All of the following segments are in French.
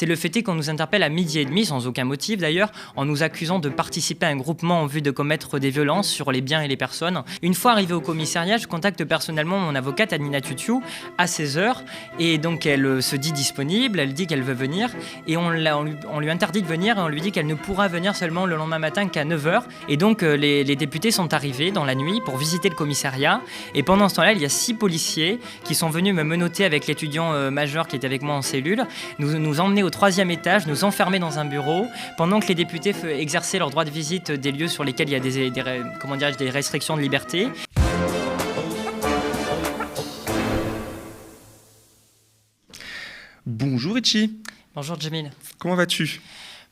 c'est le fait est qu'on nous interpelle à 12h30, sans aucun motif d'ailleurs, en nous accusant de participer à un groupement en vue de commettre des violences sur les biens et les personnes. Une fois arrivé au commissariat, je contacte personnellement mon avocate Anina Tutu à 16h et donc elle se dit disponible, elle dit qu'elle veut venir et on lui interdit de venir et on lui dit qu'elle ne pourra venir seulement le lendemain matin qu'à 9h. Et donc les députés sont arrivés dans la nuit pour visiter le commissariat et pendant ce temps-là, il y a 6 policiers qui sont venus me menotter avec l'étudiant majeur qui était avec moi en cellule, nous emmener au 3e étage, nous enfermer dans un bureau pendant que les députés exerçaient leur droit de visite des lieux sur lesquels il y a des restrictions de liberté. Bonjour Itchy. Bonjour Jamil. Comment vas-tu ?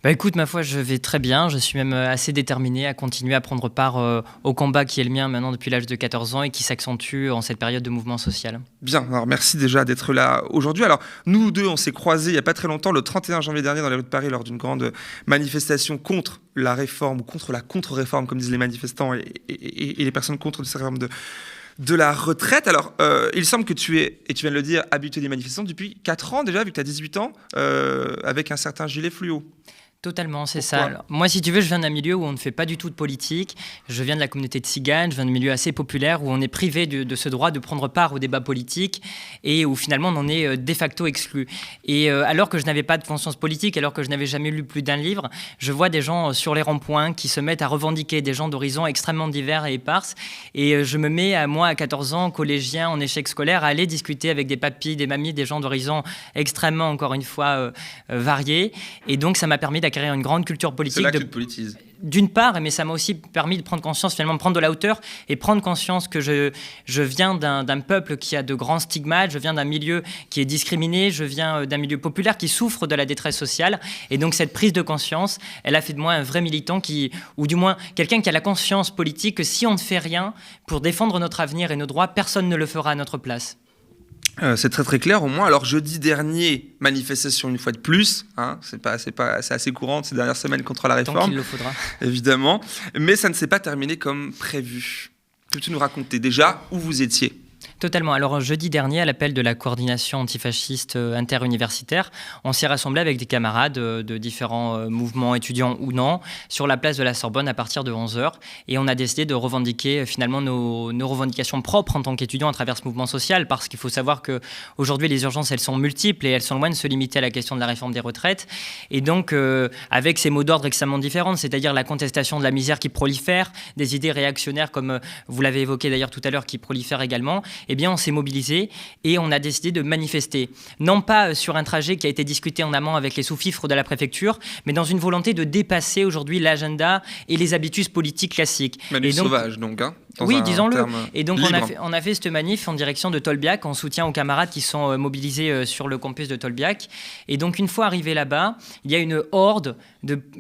Bah écoute, ma foi, je vais très bien. Je suis même assez déterminé à continuer à prendre part au combat qui est le mien maintenant depuis l'âge de 14 ans et qui s'accentue en cette période de mouvement social. Bien, alors merci déjà d'être là aujourd'hui. Alors nous deux, on s'est croisés il n'y a pas très longtemps, le 31 janvier dernier dans les rues de Paris lors d'une grande manifestation contre la réforme ou contre la contre-réforme, comme disent les manifestants et les personnes contre cette réforme de la retraite. Alors, il semble que tu es, et tu viens de le dire, habitué des manifestants depuis 4 ans déjà, vu que tu as 18 ans, avec un certain gilet fluo. Totalement, c'est Pourquoi ? ça. Alors, moi, si tu veux, je viens d'un milieu où on ne fait pas du tout de politique. Je viens de la communauté de Tsigane, je viens d'un milieu assez populaire où on est privé de ce droit de prendre part au débat politique et où finalement on en est de facto exclu. Et alors que je n'avais pas de conscience politique, alors que je n'avais jamais lu plus d'un livre, je vois des gens sur les ronds-points qui se mettent à revendiquer, des gens d'horizons extrêmement divers et épars. Et je me mets, moi, à 14 ans, collégien, en échec scolaire, à aller discuter avec des papis, des mamies, des gens d'horizons extrêmement, encore une fois, variés. Et donc, ça m'a permis d'acquérir une grande culture politique. C'est là que tu te politises. D'une part, mais ça m'a aussi permis de prendre conscience, finalement, de prendre de la hauteur et prendre conscience que je viens d'un peuple qui a de grands stigmates, je viens d'un milieu qui est discriminé, je viens d'un milieu populaire qui souffre de la détresse sociale. Et donc, cette prise de conscience, elle a fait de moi un vrai militant ou du moins quelqu'un qui a la conscience politique que si on ne fait rien pour défendre notre avenir et nos droits, personne ne le fera à notre place. C'est très très clair au moins. Alors jeudi dernier, manifestation une fois de plus, hein, c'est assez courant ces dernières semaines contre la réforme. Tant qu'il le faudra. Évidemment, mais ça ne s'est pas terminé comme prévu. Peux-tu nous raconter déjà où vous étiez ? Totalement. Alors, jeudi dernier, à l'appel de la coordination antifasciste interuniversitaire, on s'est rassemblés avec des camarades de différents mouvements étudiants ou non sur la place de la Sorbonne à partir de 11h. Et on a décidé de revendiquer finalement nos revendications propres en tant qu'étudiants à travers ce mouvement social, parce qu'il faut savoir qu'aujourd'hui, les urgences, elles sont multiples et elles sont loin de se limiter à la question de la réforme des retraites. Et donc, avec ces mots d'ordre extrêmement différents, c'est-à-dire la contestation de la misère qui prolifère, des idées réactionnaires comme vous l'avez évoqué d'ailleurs tout à l'heure qui prolifèrent également, eh bien, on s'est mobilisé et on a décidé de manifester. Non pas sur un trajet qui a été discuté en amont avec les sous-fifres de la préfecture, mais dans une volonté de dépasser aujourd'hui l'agenda et les habitudes politiques classiques. Manif sauvage, donc, hein, oui, disons-le. Et donc, on a fait cette manif en direction de Tolbiac, en soutien aux camarades qui sont mobilisés sur le campus de Tolbiac. Et donc, une fois arrivé là-bas, il y a une horde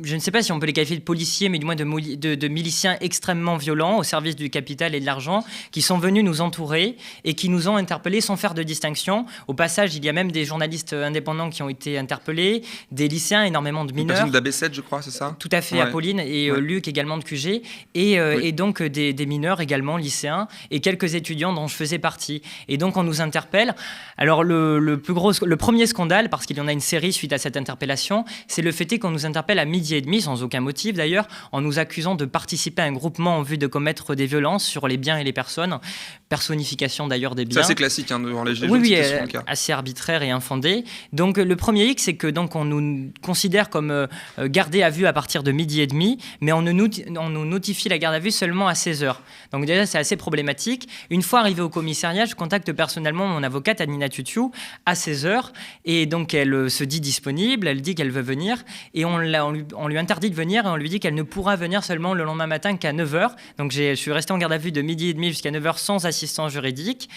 je ne sais pas si on peut les qualifier de policiers, mais du moins de miliciens extrêmement violents au service du capital et de l'argent, qui sont venus nous entourer et qui nous ont interpellés sans faire de distinction. Au passage, il y a même des journalistes ouais, qui ont été interpellés, des lycéens, énormément de mineurs. Une personne d'AB7, je crois, c'est ça ? Tout à fait, ouais. Apolline et ouais. Luc également de QG, et donc des mineurs également, lycéens, et quelques étudiants dont je faisais partie. Et donc on nous interpelle. Alors le premier scandale, parce qu'il y en a une série suite à cette interpellation, c'est le fait est qu'on nous interpelle à 12h30, sans aucun motif d'ailleurs, en nous accusant de participer à un groupement en vue de commettre des violences sur les biens et les personnes, personnification d'ailleurs des biens. C'est assez classique hein, devant les GIGN. Oui, assez arbitraire et infondé. Donc le premier hic, c'est que donc on nous considère comme gardés à vue à partir de 12h30, mais on nous notifie la garde à vue seulement à 16h. Donc déjà c'est assez problématique. Une fois arrivé au commissariat, je contacte personnellement mon avocate Anina Tutu à 16h, et donc elle se dit disponible, elle dit qu'elle veut venir, et on lui interdit de venir et on lui dit qu'elle ne pourra venir seulement le lendemain matin qu'à 9h. Donc je suis resté en garde à vue de 12h30 jusqu'à 9h sans assistance juridique.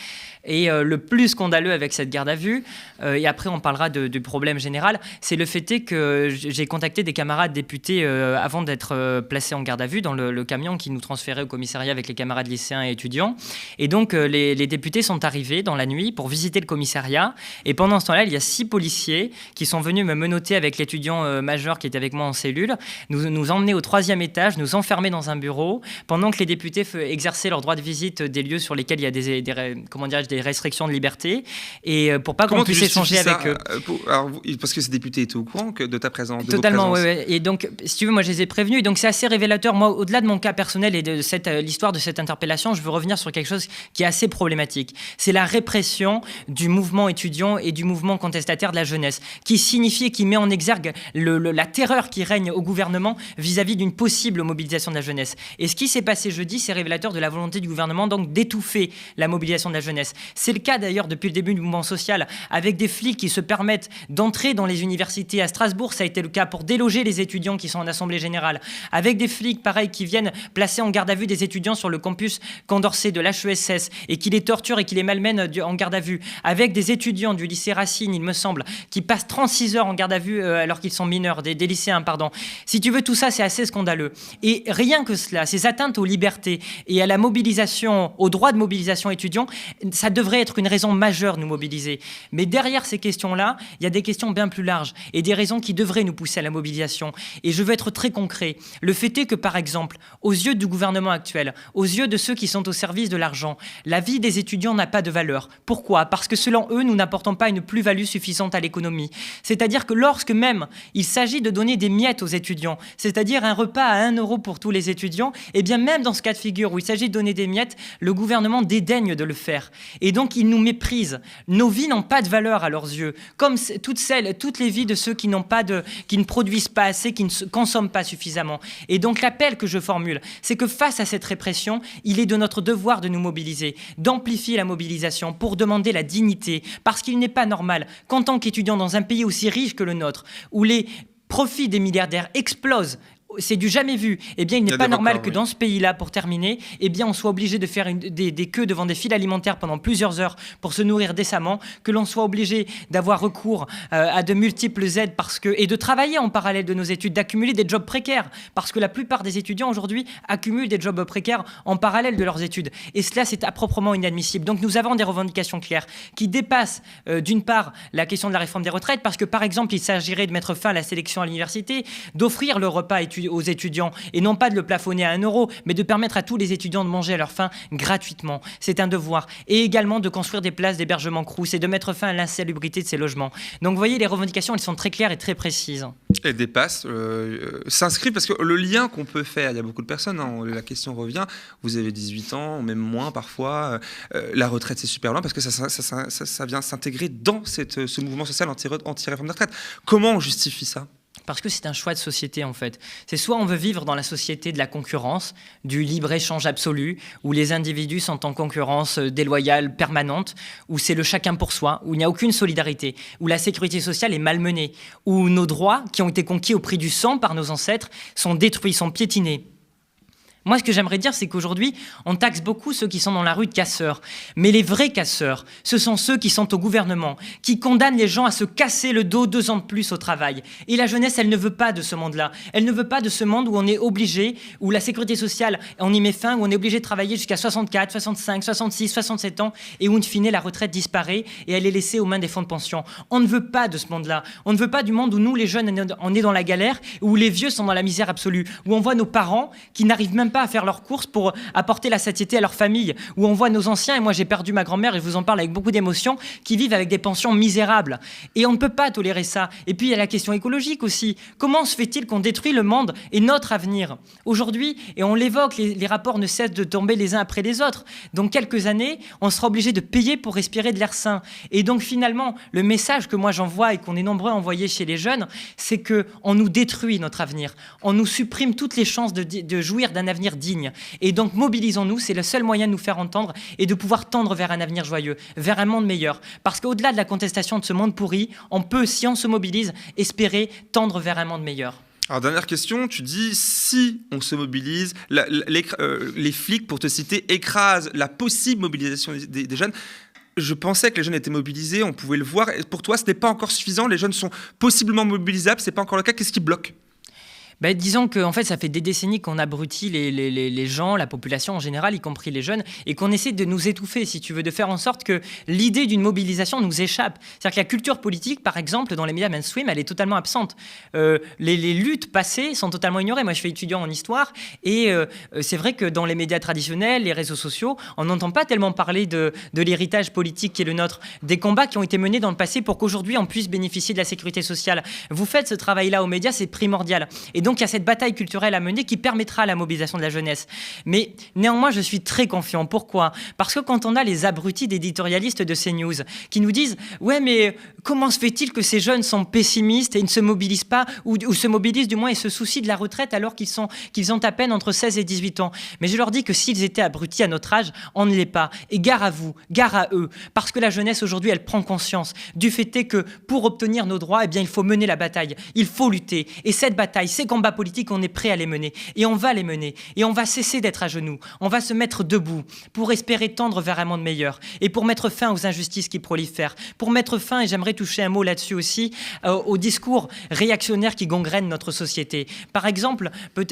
Et le plus scandaleux avec cette garde à vue, et après on parlera du problème général, c'est le fait est que j'ai contacté des camarades députés avant d'être placés en garde à vue dans le camion qui nous transférait au commissariat avec les camarades lycéens et étudiants. Et donc les députés sont arrivés dans la nuit pour visiter le commissariat. Et pendant ce temps-là, il y a 6 policiers qui sont venus me menotter avec l'étudiant majeur qui était avec moi en cellule, nous emmener au 3e étage, nous enfermer dans un bureau, pendant que les députés exerçaient leur droit de visite des lieux sur lesquels il y a des des restrictions de liberté, et pour pas qu'on Comment tu puisse justifies échanger ça avec eux. Parce que ces députés étaient au courant de ta présence, de vos Totalement, présences. ouais. Et donc, si tu veux, moi, je les ai prévenus. Et donc, c'est assez révélateur. Moi, au-delà de mon cas personnel et de l'histoire de cette interpellation, je veux revenir sur quelque chose qui est assez problématique. C'est la répression du mouvement étudiant et du mouvement contestataire de la jeunesse, qui signifie et qui met en exergue la terreur qui règne au gouvernement vis-à-vis d'une possible mobilisation de la jeunesse. Et ce qui s'est passé jeudi, c'est révélateur de la volonté du gouvernement donc d'étouffer la mobilisation de la jeunesse. C'est le cas d'ailleurs depuis le début du mouvement social, avec des flics qui se permettent d'entrer dans les universités. À Strasbourg, ça a été le cas pour déloger les étudiants qui sont en assemblée générale, avec des flics pareil qui viennent placer en garde à vue des étudiants sur le campus Condorcet de l'HESS et qui les torturent et qui les malmènent en garde à vue, avec des étudiants du lycée Racine, il me semble, qui passent 36 heures en garde à vue alors qu'ils sont mineurs, des lycéens, pardon. Si tu veux, tout ça, c'est assez scandaleux. Et rien que cela, ces atteintes aux libertés et à la mobilisation, au droit de mobilisation étudiant, ça devrait être une raison majeure de nous mobiliser. Mais derrière ces questions-là, il y a des questions bien plus larges et des raisons qui devraient nous pousser à la mobilisation. Et je veux être très concret. Le fait est que, par exemple, aux yeux du gouvernement actuel, aux yeux de ceux qui sont au service de l'argent, la vie des étudiants n'a pas de valeur. Pourquoi ? Parce que selon eux, nous n'apportons pas une plus-value suffisante à l'économie. C'est-à-dire que lorsque même il s'agit de donner des miettes aux étudiants, c'est-à-dire un repas à 1 euro pour tous les étudiants, et bien même dans ce cas de figure où il s'agit de donner des miettes, le gouvernement dédaigne de le faire. Et donc il nous méprise. Nos vies n'ont pas de valeur à leurs yeux, comme toutes les vies de ceux qui ne produisent pas assez, qui ne consomment pas suffisamment. Et donc l'appel que je formule, c'est que face à cette répression, il est de notre devoir de nous mobiliser, d'amplifier la mobilisation pour demander la dignité, parce qu'il n'est pas normal qu'en tant qu'étudiant dans un pays aussi riche que le nôtre, où les profits des milliardaires explosent, c'est du jamais vu. Eh bien, il n'est pas normal que dans ce pays-là, pour terminer, eh bien, on soit obligé de faire des queues devant des files alimentaires pendant plusieurs heures pour se nourrir décemment, que l'on soit obligé d'avoir recours à de multiples aides et de travailler en parallèle de nos études, d'accumuler des jobs précaires, parce que la plupart des étudiants aujourd'hui accumulent des jobs précaires en parallèle de leurs études. Et cela, c'est proprement inadmissible. Donc, nous avons des revendications claires qui dépassent, d'une part, la question de la réforme des retraites, parce que, par exemple, il s'agirait de mettre fin à la sélection à l'université, d'offrir le repas aux étudiants et non pas de le plafonner à 1 euro, mais de permettre à tous les étudiants de manger à leur faim gratuitement. C'est un devoir. Et également de construire des places d'hébergement Crous et de mettre fin à l'insalubrité de ces logements. Donc vous voyez, les revendications, elles sont très claires et très précises. Elles dépassent, s'inscrivent, parce que le lien qu'on peut faire, il y a beaucoup de personnes, hein, la question revient, vous avez 18 ans, même moins parfois, la retraite c'est super loin, parce que ça vient s'intégrer dans ce mouvement social anti-réforme des retraites. Comment on justifie ça ? Parce que c'est un choix de société, en fait. C'est soit on veut vivre dans la société de la concurrence, du libre-échange absolu, où les individus sont en concurrence déloyale permanente, où c'est le chacun pour soi, où il n'y a aucune solidarité, où la sécurité sociale est malmenée, où nos droits, qui ont été conquis au prix du sang par nos ancêtres, sont détruits, sont piétinés. Moi, ce que j'aimerais dire, c'est qu'aujourd'hui, on taxe beaucoup ceux qui sont dans la rue de casseurs. Mais les vrais casseurs, ce sont ceux qui sont au gouvernement, qui condamnent les gens à se casser le dos 2 ans de plus au travail. Et la jeunesse, elle ne veut pas de ce monde-là. Elle ne veut pas de ce monde où on est obligé, où la sécurité sociale, on y met fin, où on est obligé de travailler jusqu'à 64, 65, 66, 67 ans, et où, in fine, la retraite disparaît et elle est laissée aux mains des fonds de pension. On ne veut pas de ce monde-là. On ne veut pas du monde où nous, les jeunes, on est dans la galère, où les vieux sont dans la misère absolue, où on voit nos parents qui n'arrivent même pas à faire leurs courses pour apporter la satiété à leur famille, où on voit nos anciens, et moi j'ai perdu ma grand-mère et je vous en parle avec beaucoup d'émotion, qui vivent avec des pensions misérables. Et on ne peut pas tolérer ça. Et puis il y a la question écologique aussi. Comment se fait-il qu'on détruit le monde et notre avenir ? Aujourd'hui, et on l'évoque, les rapports ne cessent de tomber les uns après les autres. Dans quelques années, on sera obligé de payer pour respirer de l'air sain. Et donc finalement, le message que moi j'envoie et qu'on est nombreux à envoyer chez les jeunes, c'est qu'on nous détruit notre avenir. On nous supprime toutes les chances de jouir d'un avenir digne. Et donc mobilisons-nous, c'est le seul moyen de nous faire entendre et de pouvoir tendre vers un avenir joyeux, vers un monde meilleur. Parce qu'au-delà de la contestation de ce monde pourri, on peut, si on se mobilise, espérer tendre vers un monde meilleur. Alors, dernière question, tu dis, si on se mobilise, les flics, pour te citer, écrasent la possible mobilisation des jeunes. Je pensais que les jeunes étaient mobilisés, on pouvait le voir. Et pour toi, ce n'est pas encore suffisant, les jeunes sont possiblement mobilisables, ce n'est pas encore le cas. Qu'est-ce qui bloque ? Disons que en fait, ça fait des décennies qu'on abrutit les gens, la population en général, y compris les jeunes, et qu'on essaie de nous étouffer, si tu veux, de faire en sorte que l'idée d'une mobilisation nous échappe. C'est-à-dire que la culture politique, par exemple, dans les médias mainstream, elle est totalement absente. Les luttes passées sont totalement ignorées. Moi, je suis étudiant en histoire, et c'est vrai que dans les médias traditionnels, les réseaux sociaux, on n'entend pas tellement parler de l'héritage politique qui est le nôtre, des combats qui ont été menés dans le passé pour qu'aujourd'hui, on puisse bénéficier de la sécurité sociale. Vous faites ce travail-là aux médias, c'est primordial. Et donc, il y a cette bataille culturelle à mener qui permettra la mobilisation de la jeunesse. Mais néanmoins, je suis très confiant. Pourquoi ? Parce que quand on a les abrutis d'éditorialistes de CNews qui nous disent « Ouais, mais comment se fait-il que ces jeunes sont pessimistes et ne se mobilisent pas, ou se mobilisent du moins et se soucient de la retraite alors qu'ils ont à peine entre 16 et 18 ans ?» Mais je leur dis que s'ils étaient abrutis à notre âge, on ne l'est pas. Et gare à vous, gare à eux. Parce que la jeunesse, aujourd'hui, elle prend conscience du fait est que pour obtenir nos droits, eh bien, il faut mener la bataille. Il faut lutter. Et cette bataille, ces combats politiques, on est prêt à les mener. Et on va les mener. Et on va cesser d'être à genoux. On va se mettre debout pour espérer tendre vers un monde meilleur. Et pour mettre fin aux injustices qui prolifèrent. Pour mettre fin, et j'aimerais toucher un mot là-dessus aussi, aux discours réactionnaires qui gangrènent notre société. Par exemple,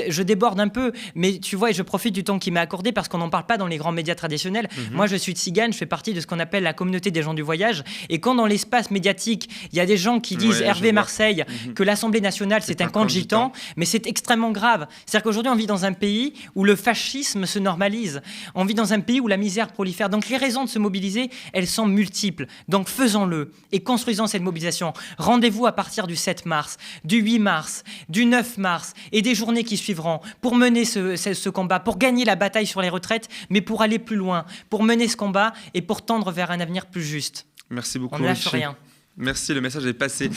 je déborde un peu, mais tu vois, et je profite du temps qui m'est accordé parce qu'on n'en parle pas dans les grands médias traditionnels. Moi, je suis tzigane, je fais partie de ce qu'on appelle la communauté des gens du voyage. Et quand dans l'espace médiatique, il y a des gens qui disent Hervé Marseille, que l'Assemblée nationale, c'est un camp de gitans, mais c'est extrêmement grave. C'est-à-dire qu'aujourd'hui, on vit dans un pays où le fascisme se normalise. On vit dans un pays où la misère prolifère. Donc les raisons de se mobiliser, elles sont multiples. Donc faisons-le et construisons cette mobilisation. Rendez-vous à partir du 7 mars, du 8 mars, du 9 mars et des journées qui suivront pour mener ce combat, pour gagner la bataille sur les retraites, mais pour aller plus loin, pour mener ce combat et pour tendre vers un avenir plus juste. Merci beaucoup. On ne lâche rien. Merci, le message est passé.